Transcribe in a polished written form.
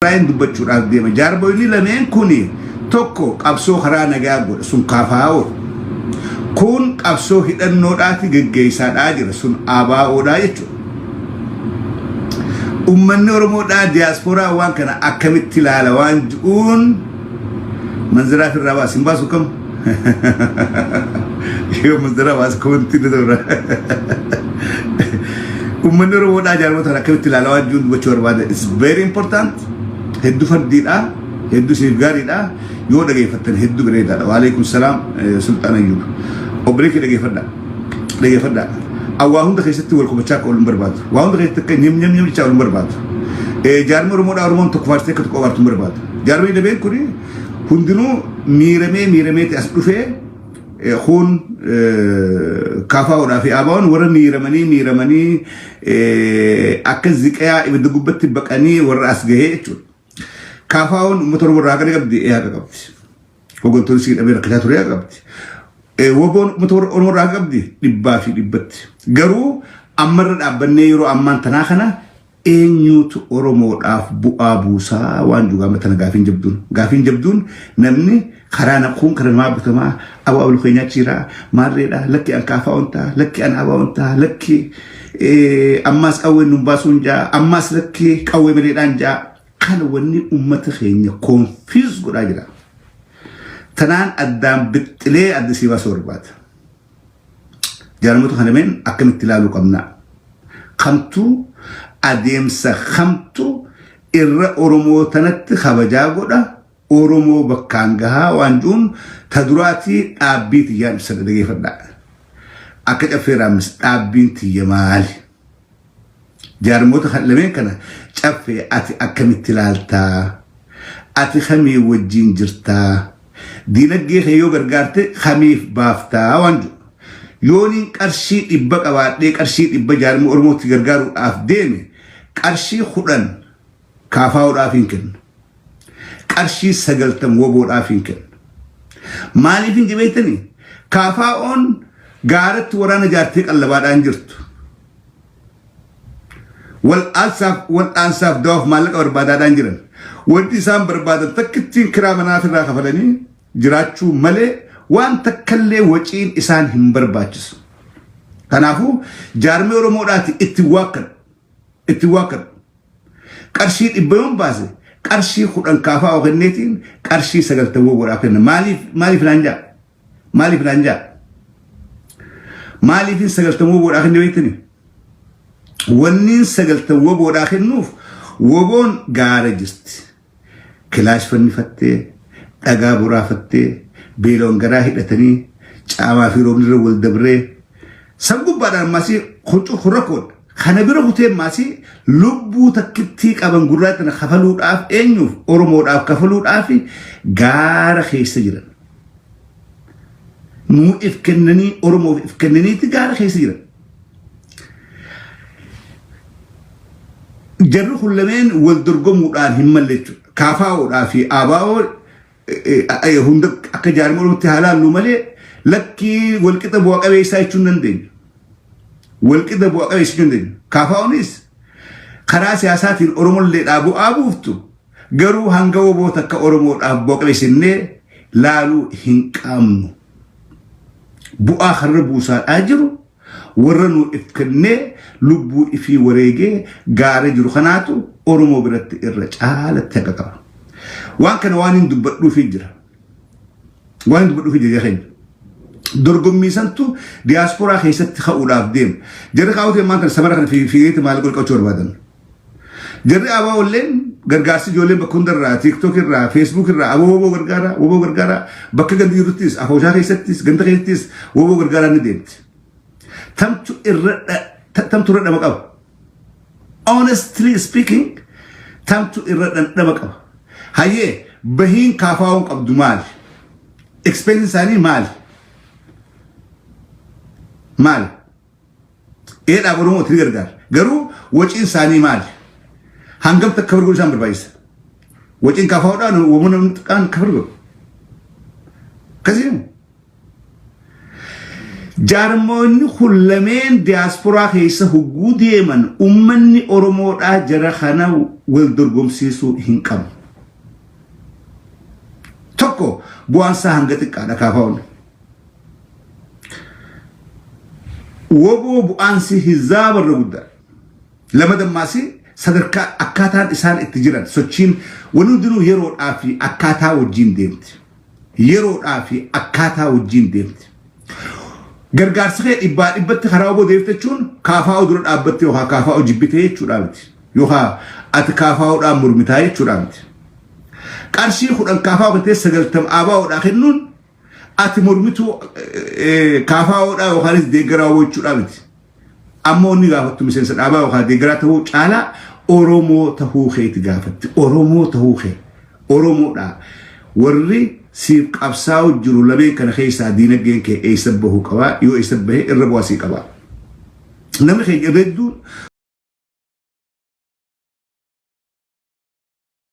Ryan dubbachuudhaaf deema. Jaarboonni lameen kuni tokko qabsoo karaa nagaa godha sun KFO. Kun qabsoo hidhannoodhaati geggeessaadhaa jira sun ABO'dhaa jechuudha. Ummanni Oromoodhaa diiyaasporaa waan kana akkamitti ilaala waan ji'uun manziraa firraa baasin baasu kam? Yoo manziraa baasu komantii ni ta'udha. Ummanni Oromoodhaa jaarmotaan akkamitti ilaala waan ji'uun dubbachuu barbaada. It's very important. Hedduu fardiidhaa, hedduu siif gaariidhaa. Yoo dhageeffattan hedduu bareedaadha. Waalaikum salaam Sultaan Ayyuub. Obboleetti dhageeffadhaa. Awwaa hunda keessatti wal kubachaa akka waliin barbaadu. Waa hunda keessatti akka nyam jechaa waliin barbaadu. Jaarmi Oromoodhaa Oromoon tokko faarsitee akka tokko abaartu barbaadu. Jaarmi dabeen kuni hundinuu miirameeti as dhufee kun KFO'dhaa fi ABO'n warra miiramanii akka ziqayaa ibidda gubbatti baqanii warra as gahee jechuudha. KFO'n uummata Oromoo irraa haqa qabdi qabdi. Hooggantoonni sii dhabee rakkachaa ture qabdi. Woboon uummata Oromoo irraa qabdi dhibbaa fi dhibbatti. Garuu ammarra dhaabbannee yeroo ammaan tanaa kana eenyutu Oromoodhaaf bu'aa buusaa waan jugaama tana gaafiin jabduun namni karaa naquun karaa namaa butamaa abul keenyaa chiraa maarreedha lakki an KFO'n ta'a lakki an ABO'n ta'a lakki ammaas qawween nun baasuun jaa ammaas lakki qawwee maleedhaan jaa kana wanni uummata keenya konfiis godhaa jira. Tanaan addaan bixxilee addisii baasuu barbaada. Jaarmota kanameen akkamitti ilaaluu qabna. Kamtuu adeemsa kamtu irra Oromoo tanatti kabajaa godha. Oromoo bakkaan gahaa waan jiruun ta duraatii dhaabbii tiyyaan ibsa dhageeffadhaa. Akka caffeeraamis dhaabbiin tiyya maali? Jaarmota lameen kana caffee ati akkamitti ilaaltaa? Ati kamii wajjin jirtaa? Diinagdee kee yoo gargaarte kamiif baaftaa waan jiru. Yooniin qarshii 100 qabaadhee qarshii 100 jaarmii Oromootti gargaaruudhaaf deeme qarshii 10 KFO'dhaaf hin kennu. Qarshii 90 woboodhaaf hin kennu. Maaliif hin jabeettanii? KFO'n gaaratti waraana jaartee qallabaadhaan jirtu. Wal'aansaaf dawaaf maallaqa barbaadaadhaan jiran. Wanti isaan barbaadan takkittiin kiraa manaaf irraa kafalanii jiraachuu malee waan takkallee waciin isaan hin barbaachisu. Kanaafuu jaarmee Oromoodhaati itti waakkadhu. Qarshii 100 yoon baase qarshii 10 KFO kenneetiin qarshii 90 woboodhaaf kenna. Maaliif naanjaa? Maaliif 90 woboodhaaf kenne beektanii? Wanniin 90 woboodhaaf kennuuf woboon gaara jirti. Kilaash fannifattee, dhagaa buraafattee, beeloon garaa hidhatanii, caamaa fi roobni irra wal dabree, sabgubbaadhaan maasii hurrakoodha. Kana bira hutee maasii lubbuu takkittii qaban gurraa tana kafaluudhaaf eenyuuf Oromoodhaaf kafaluudhaaf gaara keessa jiran. Nuu if kennanii Oromoof if kennaniiti gaara keessa jiran. Jarri kun lameen wal dorgomuudhaan hin malle jechuudha. KFO'dhaa fi ABO hunda akka jaarmee Oromootti haalaallu malee lakkii walqixa bu'aa qabeessaa jechuun dandeenya. Walqixa bu'aa qabeessaa jechuun dandeenya. KFO'nis karaa siyaasaatiin Oromollee bu'aa buuftu garuu hanga woboota akka Oromoodhaaf bu'aa qabeessinnee laaluu hin qabnu. Bu'aa har'a buusaadhaa jiru warra nuu if kennee lubbuu ifii wareegee gaara jiru kanaatu Oromoo biratti irra caalatti haqa qaba. Waan kana waan hin dubbadhuufi jira. Dorgommii santu diiyaasporaa keessatti ka'uudhaaf deema. Jarri kaa'utee maan kana samara kana fiigeetti maal qolqachuu barbaadan. Jarri ABO'lleen gargaarsi ijoolleen bakka hundarraa TikTok irraa Facebook irraa woboo gargaara bakka gandi jiruttis afooshaa keessattis ganda keessattis woboo gargaaraa ni deemti. Tamtu irra dhama qaba. Honestly speaking, tamtu irra dhama qaba. Hayyee bahiin KFO'n qabdu maali? Expense isaanii maali? Eedhaaf Oromootti gargaara. Garuu waciin isaanii maali? Hangam takka bargoo isaan barbaachisa? Waciin KFO'dhaan uummanni xiqqaan akka bargoo. Akkasiin jaarmoonni hullameen diasporaa keessa hugguu deeman ummanni oromoodhaa jara kana wal dorgomsiisuu hin qabu. Tokko bu'aansaa hanga xiqqaadha kaafaa'uun. Woboo bu'aansi hizaabarra guddaa. Lama dammaasi sadarkaa akkaataan isaan itti jiran sochiin wani hundinuu yeroodhaa fi akkaataa wajjin deemti. Yeroodhaa fi akkaataa wajjin deemti. Gargaarsa kee dhibbatti karaa obbo deeftachuun kaafaa'u dura dhaabbatti yookaan kaafaa'u jibbitee jechuudha miti. Yookaan ati kaafaa'uudhaan mormitaa jechuudha miti. Qarshii 10 kaafaa'u kan ta'e 90 ABO'dhaa kennuun ati mormituu kaafaa'uudhaa yookaan deeggaraa jechuudha miti. Ammoo inni gaafattu miseensa dhaabaa yookaan deeggaraa ta'uu caalaa Oromoo ta'uu keeti gaafatti. Oromoo ta'uu kee. Oromoodhaa warri siif qabsaa'u jiru lameen kana keessaa diinagdeen kee eessa bahuu qabaa yoo eessa bahee irra bu'aa sii qabaa. Namni keenya irra hedduun